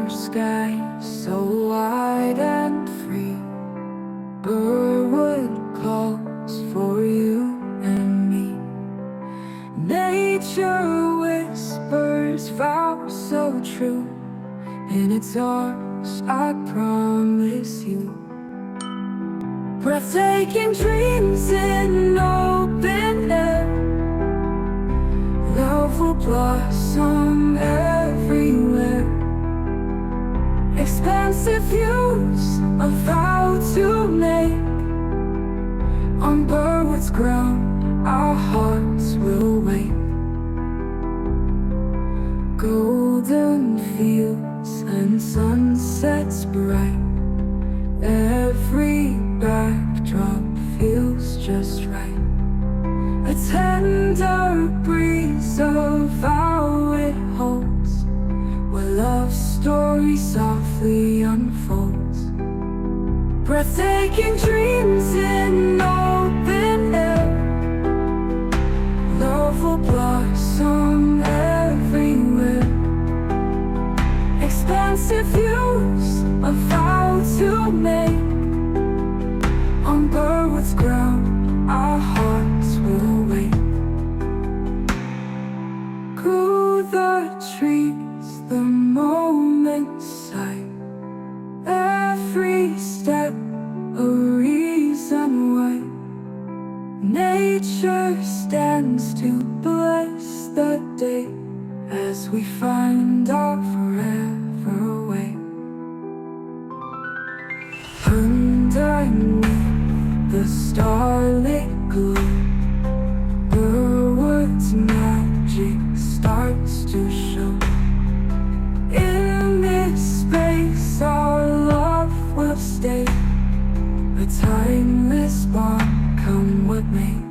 sky so wide and free. Berwood calls for you and me. Nature whispers vows so true. In its arms I promise you. Breathtaking dreams in open air. Love will blossom everywhere. Expansive views, a vow to make. On Berwood's ground, our hearts will wait. Golden fields and sunsets bright. Every backdrop feels just right. A tender breeze of how it holds, where love's story softly unfolds. Breathtaking dreams in open air. Love will blossom everywhere. Expansive views, a vow to make. On Berwood's ground, our hearts will wait. Through the trees, the moment's sight. Every step, a reason why. Nature stands to bless the day as we find our forever way. Underneath the starlit glow, Berwood's magic starts to show. In this space our love will stay, a timeless bond, come what may.